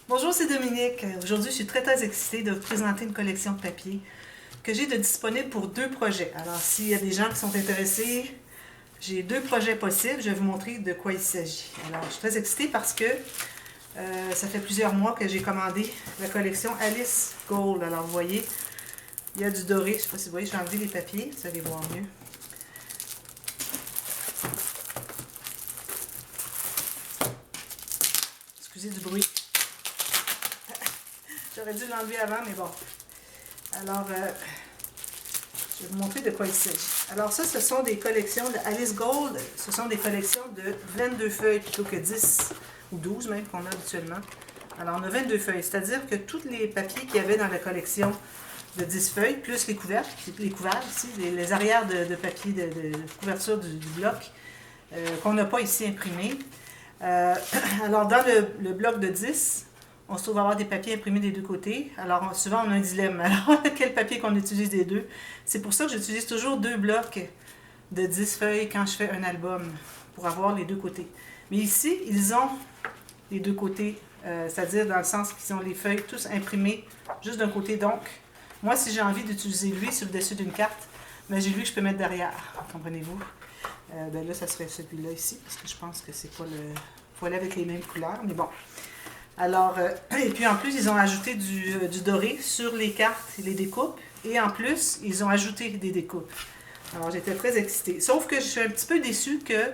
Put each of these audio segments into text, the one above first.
Bonjour, c'est Dominique. Aujourd'hui, je suis très excitée de vous présenter une collection de papier que j'ai de disponible pour 2 projets. Alors, s'il y a des gens qui sont intéressés, j'ai 2 projets possibles. Je vais vous montrer de quoi il s'agit. Alors, je suis très excitée parce que ça fait plusieurs mois que j'ai commandé la collection Alice Gold. Alors, vous voyez, il y a du doré. Je ne sais pas si vous voyez, je vais enlever les papiers, vous allez voir mieux. Excusez du bruit. J'aurais dû l'enlever avant, mais bon. Alors, je vais vous montrer de quoi il s'agit. Alors ça, ce sont des collections de Alice Gold. Ce sont des collections de 22 feuilles plutôt que 10 ou 12 même qu'on a habituellement. Alors, on a 22 feuilles, c'est-à-dire que tous les papiers qu'il y avait dans la collection de 10 feuilles, plus les couverts ici, les arrières de papier de couverture du bloc, qu'on n'a pas ici imprimés. Alors, dans le bloc de 10, on se trouve à avoir des papiers imprimés des deux côtés. Alors, souvent, on a un dilemme. Alors, quel papier qu'on utilise des deux? C'est pour ça que j'utilise toujours 2 blocs de 10 feuilles quand je fais un album, pour avoir les deux côtés. Mais ici, ils ont les deux côtés, c'est-à-dire dans le sens qu'ils ont les feuilles tous imprimées juste d'un côté. Donc, moi, si j'ai envie d'utiliser lui sur le dessus d'une carte, ben, j'ai lui que je peux mettre derrière, comprenez-vous? Ben là, ça serait celui-là ici, parce que je pense que c'est pas le... Il faut aller avec les mêmes couleurs, mais bon. Alors, et puis en plus, ils ont ajouté du doré sur les cartes et les découpes. Et en plus, ils ont ajouté des découpes. Alors, j'étais très excitée. Sauf que je suis un petit peu déçue que,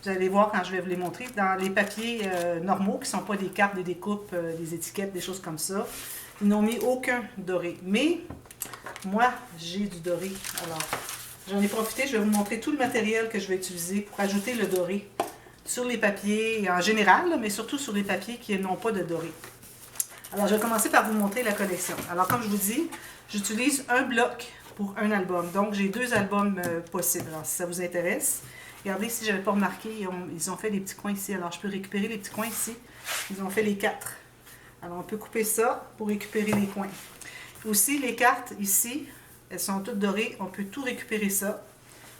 vous allez voir quand je vais vous les montrer, dans les papiers normaux, qui ne sont pas des cartes, des découpes, des étiquettes, des choses comme ça, ils n'ont mis aucun doré. Mais, moi, j'ai du doré. Alors, j'en ai profité. Je vais vous montrer tout le matériel que je vais utiliser pour ajouter le doré sur les papiers en général, mais surtout sur les papiers qui n'ont pas de doré. Alors, je vais commencer par vous montrer la collection. Alors, comme je vous dis, j'utilise un bloc pour un album. Donc, j'ai 2 albums possibles. Alors, si ça vous intéresse, regardez, si je n'avais pas remarqué, ils ont fait des petits coins ici. Alors, je peux récupérer les petits coins ici. Ils ont fait les 4. Alors, on peut couper ça pour récupérer les coins. Aussi, les cartes ici, elles sont toutes dorées. On peut tout récupérer ça.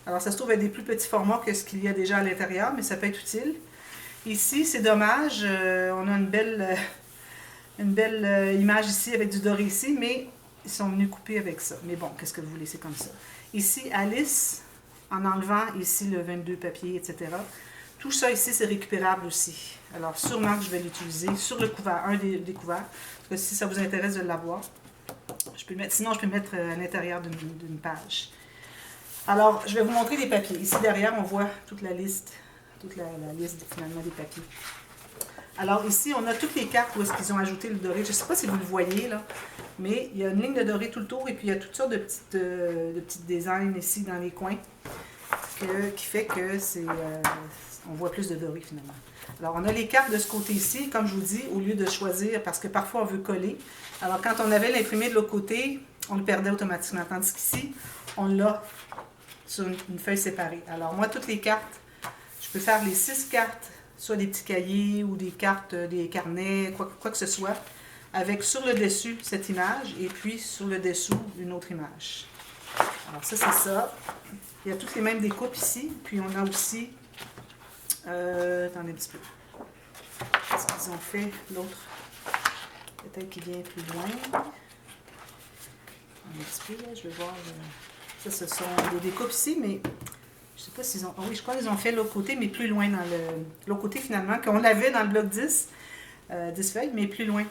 Alors, ça se trouve être des plus petits formats que ce qu'il y a déjà à l'intérieur, mais ça peut être utile. Ici, c'est dommage, on a une belle image ici avec du doré ici, mais ils sont venus couper avec ça. Mais bon, qu'est-ce que vous voulez, c'est comme ça. Ici, Alice, en enlevant ici le 22 papier, etc. Tout ça ici, c'est récupérable aussi. Alors, sûrement que je vais l'utiliser sur le couvert, un des couverts, parce que si ça vous intéresse de l'avoir, je peux le mettre, sinon je peux le mettre à l'intérieur d'une page. Alors, je vais vous montrer les papiers. Ici, derrière, on voit toute la liste finalement des papiers. Alors, ici, on a toutes les cartes où est-ce qu'ils ont ajouté le doré. Je ne sais pas si vous le voyez, là, mais il y a une ligne de doré tout le tour et puis il y a toutes sortes de petites designs ici dans les coins qui fait que on voit plus de doré, finalement. Alors, on a les cartes de ce côté-ci, comme je vous dis, au lieu de choisir, parce que parfois, on veut coller. Alors, quand on avait l'imprimé de l'autre côté, on le perdait automatiquement. Tandis qu'ici, on l'a sur une feuille séparée. Alors, moi, toutes les cartes, je peux faire les 6 cartes, soit des petits cahiers ou des cartes, des carnets, quoi que ce soit, avec sur le dessus cette image et puis sur le dessous une autre image. Alors, ça, c'est ça. Il y a toutes les mêmes découpes ici. Puis, on a aussi... attendez un petit peu. Qu'est-ce qu'ils ont fait? L'autre, peut-être qu'il vient plus loin. Un petit peu, là, je vais voir... Ça, ce sont des découpes ici, mais je ne sais pas s'ils ont... Oh oui, je crois qu'ils ont fait l'autre côté, mais plus loin dans l'autre côté, finalement, qu'on l'avait dans le bloc 10, 10 feuilles, mais plus loin.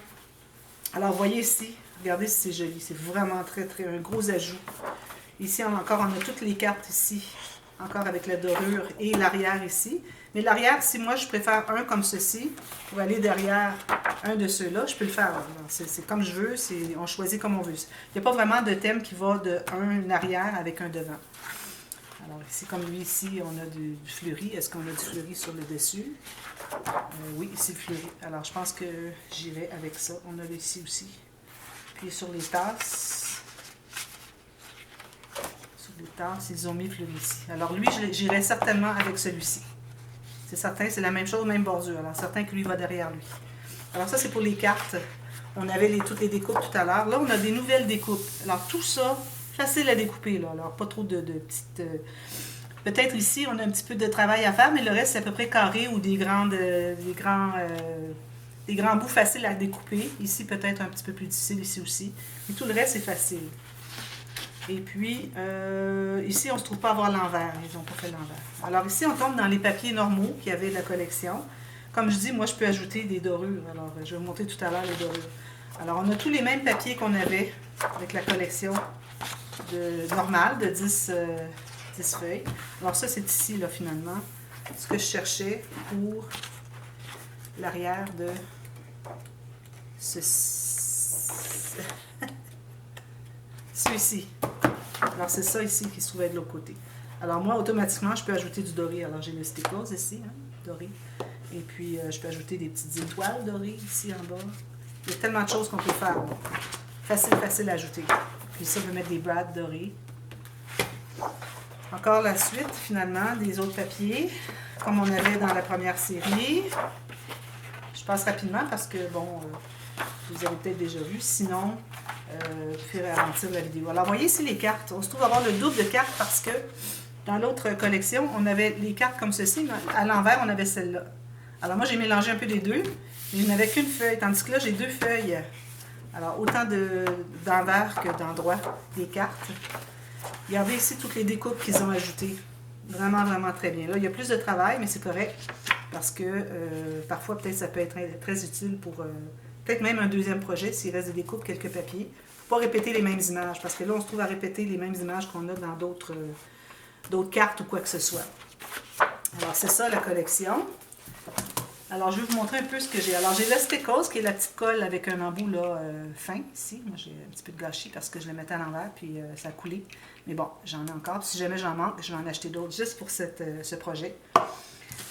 Alors, vous voyez ici, regardez si c'est joli. C'est vraiment un gros ajout. Ici, encore, on a toutes les cartes ici, encore avec la dorure et l'arrière ici. Mais l'arrière, si moi, je préfère un comme ceci, pour aller derrière un de ceux-là, je peux le faire. C'est comme je veux, on choisit comme on veut. Il n'y a pas vraiment de thème qui va de un arrière avec un devant. Alors ici, comme lui ici, on a du fleuri. Est-ce qu'on a du fleuri sur le dessus? Oui, ici le fleuri. Alors je pense que j'irai avec ça. On a ici aussi. Puis sur les tasses, ils ont mis fleuri ici. Alors lui, j'irai certainement avec celui-ci. C'est certain, c'est la même chose, même bordure. Alors, certain que lui va derrière lui. Alors, ça, c'est pour les cartes. On avait toutes les découpes tout à l'heure. Là, on a des nouvelles découpes. Alors, tout ça, facile à découper, là. Alors, pas trop de petites... Peut-être ici, on a un petit peu de travail à faire, mais le reste, c'est à peu près carré ou des des grands bouts faciles à découper. Ici, peut-être un petit peu plus difficile, ici aussi. Mais tout le reste, c'est facile. Et puis, ici, on ne se trouve pas à avoir l'envers. Ils n'ont pas fait l'envers. Alors ici, on tombe dans les papiers normaux qu'il y avait de la collection. Comme je dis, moi, je peux ajouter des dorures. Alors, je vais vous montrer tout à l'heure les dorures. Alors, on a tous les mêmes papiers qu'on avait avec la collection normale de 10 feuilles. Alors, ça, c'est ici, là, finalement, ce que je cherchais pour l'arrière de celui-ci. Alors, c'est ça ici qui se trouvait de l'autre côté. Alors, moi, automatiquement, je peux ajouter du doré. Alors, j'ai le stickers ici, hein, doré. Et puis, je peux ajouter des petites étoiles dorées ici en bas. Il y a tellement de choses qu'on peut faire. Facile, facile à ajouter. Puis ça, on peut mettre des brades dorés. Encore la suite, finalement, des autres papiers, comme on avait dans la première série. Je passe rapidement parce que, bon, vous avez peut-être déjà vu. Sinon, vous pouvez ralentir la vidéo. Alors, voyez ici les cartes. On se trouve avoir le double de cartes parce que dans l'autre collection, on avait les cartes comme ceci, mais à l'envers, on avait celle-là. Alors, moi, j'ai mélangé un peu les deux, mais je n'avais qu'une feuille, tandis que là, j'ai deux feuilles. Alors, autant d'envers que d'endroit des cartes. Regardez ici toutes les découpes qu'ils ont ajoutées. Vraiment, vraiment très bien. Là, il y a plus de travail, mais c'est correct parce que parfois, peut-être, ça peut être très utile pour peut-être même un deuxième projet s'il reste des découpes, quelques papiers. Pour ne pas répéter les mêmes images parce que là, on se trouve à répéter les mêmes images qu'on a dans d'autres cartes ou quoi que ce soit. Alors, c'est ça la collection. Alors, je vais vous montrer un peu ce que j'ai. Alors, j'ai le stickers, qui est la petite colle avec un embout là, fin, ici. Moi, j'ai un petit peu de gâchis parce que je le mettais à l'envers, puis ça a coulé. Mais bon, j'en ai encore. Si jamais j'en manque, je vais en acheter d'autres juste pour ce projet.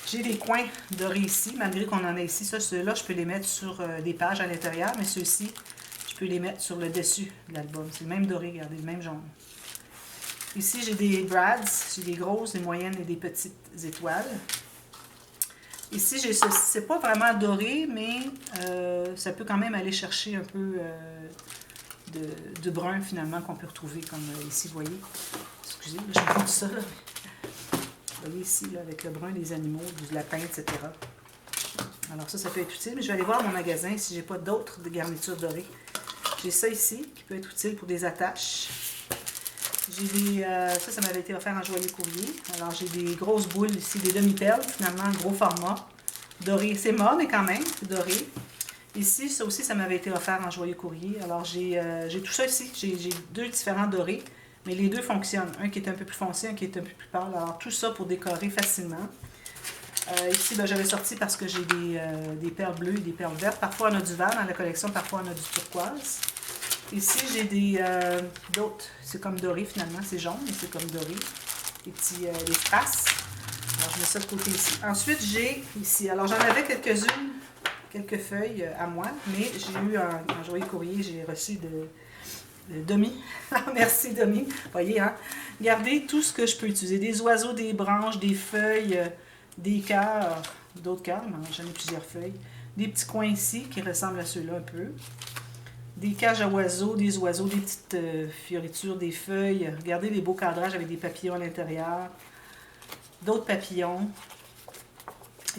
J'ai des coins dorés ici, malgré qu'on en a ici. Ça, ceux-là, je peux les mettre sur des pages à l'intérieur, mais ceux-ci, je peux les mettre sur le dessus de l'album. C'est le même doré, regardez, le même jaune. Ici, j'ai des brads, j'ai des grosses, des moyennes et des petites étoiles. Ici, j'ai ceci, c'est pas vraiment doré, mais ça peut quand même aller chercher un peu de brun finalement qu'on peut retrouver comme ici, vous voyez. Excusez, je vous montre ça. Là. Vous voyez ici, là, avec le brun des animaux, du lapin, etc. Alors ça peut être utile, mais je vais aller voir mon magasin si j'ai pas d'autres garnitures dorées. J'ai ça ici, qui peut être utile pour des attaches. J'ai des... ça m'avait été offert en joyeux courrier. Alors, j'ai des grosses boules ici, des demi-perles, finalement, gros format. Doré. C'est mort, mais quand même, c'est doré. Ici, ça aussi, ça m'avait été offert en joyeux courrier. Alors, j'ai tout ça ici. J'ai deux différents dorés, mais les deux fonctionnent. Un qui est un peu plus foncé, un qui est un peu plus pâle. Alors, tout ça pour décorer facilement. Ici, ben, j'avais sorti parce que j'ai des perles bleues et des perles vertes. Parfois, on a du vert dans la collection, parfois, on a du turquoise. Ici, j'ai d'autres, c'est comme doré finalement, c'est jaune, mais c'est comme doré. Les petits les strass. Alors, je mets ça de côté ici. Ensuite, j'ai ici, alors j'en avais quelques-unes, quelques feuilles à moi, mais j'ai eu un joyeux courrier, j'ai reçu de Domi. Merci Domi. Vous voyez, hein? Regardez tout ce que je peux utiliser. Des oiseaux, des branches, des feuilles, des cœurs, d'autres cœurs, j'en ai plusieurs feuilles. Des petits coins ici qui ressemblent à ceux-là un peu. Des cages à oiseaux, des petites fioritures, des feuilles. Regardez les beaux cadrages avec des papillons à l'intérieur. D'autres papillons.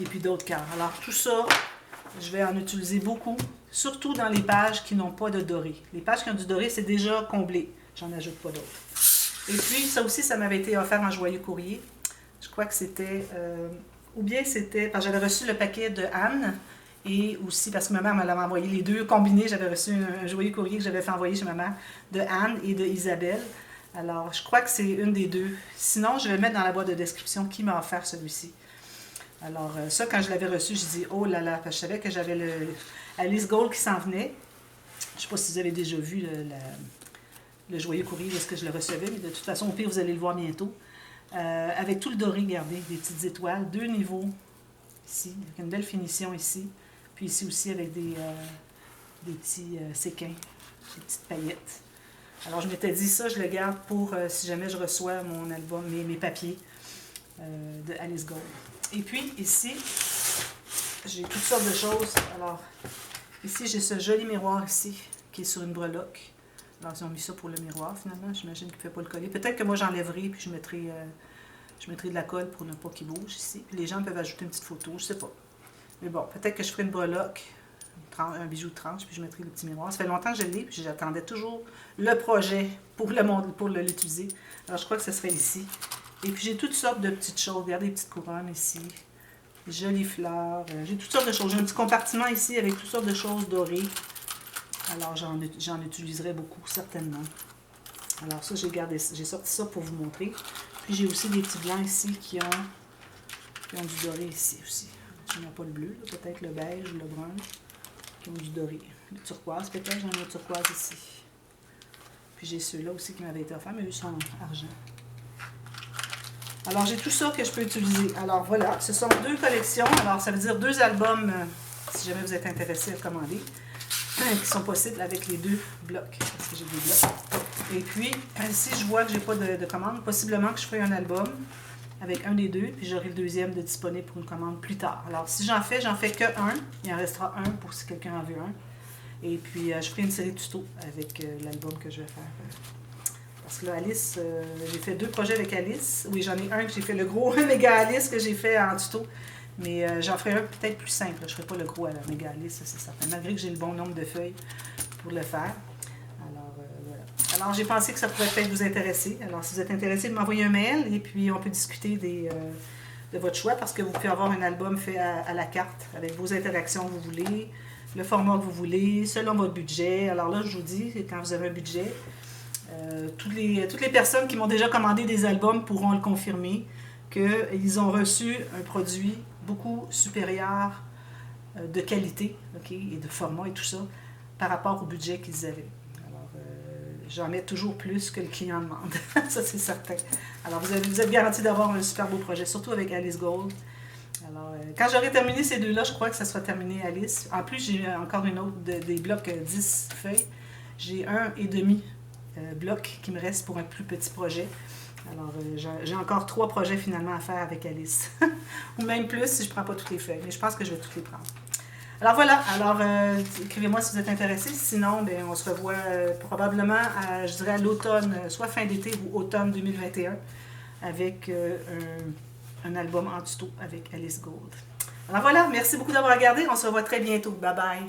Et puis d'autres cœurs. Alors tout ça, je vais en utiliser beaucoup. Surtout dans les pages qui n'ont pas de doré. Les pages qui ont du doré, c'est déjà comblé. J'en ajoute pas d'autres. Et puis ça aussi, ça m'avait été offert en joyeux courrier. Je crois que c'était... ou bien c'était... Parce que j'avais reçu le paquet de Anne. Et aussi, parce que ma mère me l'avait envoyé les deux combinés, j'avais reçu un joyeux courrier que j'avais fait envoyer chez ma mère de Anne et de Isabelle. Alors, je crois que c'est une des deux. Sinon, je vais le mettre dans la boîte de description qui m'a offert celui-ci. Alors, ça, quand je l'avais reçu, je dis oh là là, parce que je savais que j'avais le Alice Gold qui s'en venait. Je ne sais pas si vous avez déjà vu le joyeux courrier, est-ce que je le recevais, mais de toute façon, au pire, vous allez le voir bientôt. Avec tout le doré, regardez, des petites étoiles, 2 niveaux ici, avec une belle finition ici. Puis ici aussi avec des petits séquins, des petites paillettes. Alors je m'étais dit ça, je le garde pour si jamais je reçois mon album, mes papiers de Alice Gold. Et puis ici, j'ai toutes sortes de choses. Alors ici j'ai ce joli miroir ici qui est sur une breloque. Alors ils ont mis ça pour le miroir finalement, j'imagine qu'il ne fait pas le coller. Peut-être que moi j'enlèverai puis je mettrai de la colle pour ne pas qu'il bouge ici. Puis les gens peuvent ajouter une petite photo, je ne sais pas. Mais bon, peut-être que je ferai une breloque un bijou de tranche, puis je mettrai le petit miroir. Ça fait longtemps que je l'ai, puis j'attendais toujours le projet pour l'utiliser. Alors, je crois que ce serait ici. Et puis, j'ai toutes sortes de petites choses. Regardez les petites couronnes ici. Des jolies fleurs. J'ai toutes sortes de choses. J'ai un petit compartiment ici avec toutes sortes de choses dorées. Alors, j'en utiliserai beaucoup, certainement. Alors, ça, j'ai sorti ça pour vous montrer. Puis, j'ai aussi des petits blancs ici qui ont du doré ici aussi. Je n'ai pas le bleu, peut-être le beige ou le brun, qui ont du doré. Le turquoise, peut-être, j'en ai un turquoise ici. Puis j'ai ceux-là aussi qui m'avaient été offerts, mais eux sont argent. Alors, j'ai tout ça que je peux utiliser. Alors, voilà, ce sont 2 collections. Alors, ça veut dire 2 albums, si jamais vous êtes intéressé à commander, qui sont possibles avec les 2 blocs, parce que j'ai 2 blocs. Et puis, si je vois que j'ai pas de commande, possiblement que je ferai un album avec un des 2, puis j'aurai le deuxième de disponible pour une commande plus tard. Alors, si j'en fais que un. Il en restera un pour si quelqu'un en veut un. Et puis, je ferai une série de tutos avec l'album que je vais faire. Parce que là, Alice, j'ai fait 2 projets avec Alice. Oui, j'en ai un que j'ai fait, le gros méga Alice que j'ai fait en tuto. Mais j'en ferai un peut-être plus simple. Je ne ferai pas le gros à la méga Alice, ça c'est certain. Malgré que j'ai le bon nombre de feuilles pour le faire. Alors, voilà. Alors, j'ai pensé que ça pourrait peut-être vous intéresser. Alors, si vous êtes intéressé, m'envoyez un mail et puis on peut discuter de votre choix parce que vous pouvez avoir un album fait à la carte avec vos interactions que vous voulez, le format que vous voulez, selon votre budget. Alors là, je vous dis, quand vous avez un budget, toutes les personnes qui m'ont déjà commandé des albums pourront le confirmer qu'ils ont reçu un produit beaucoup supérieur de qualité, et de format et tout ça par rapport au budget qu'ils avaient. Alors, j'en mets toujours plus que le client demande. Ça, c'est certain. Alors, vous êtes garanti d'avoir un super beau projet, surtout avec Alice Gold. Alors, quand j'aurai terminé ces 2-là, je crois que ça sera terminé, Alice. En plus, j'ai encore une autre des blocs 10 feuilles. J'ai 1,5 bloc qui me reste pour un plus petit projet. Alors, j'ai encore 3 projets finalement à faire avec Alice. Ou même plus si je ne prends pas toutes les feuilles. Mais je pense que je vais toutes les prendre. Alors voilà, alors écrivez-moi si vous êtes intéressés. Sinon, bien, on se revoit probablement, je dirais à l'automne, soit fin d'été ou automne 2021, avec un album en tuto avec Alice Gold. Alors voilà, merci beaucoup d'avoir regardé. On se revoit très bientôt. Bye bye.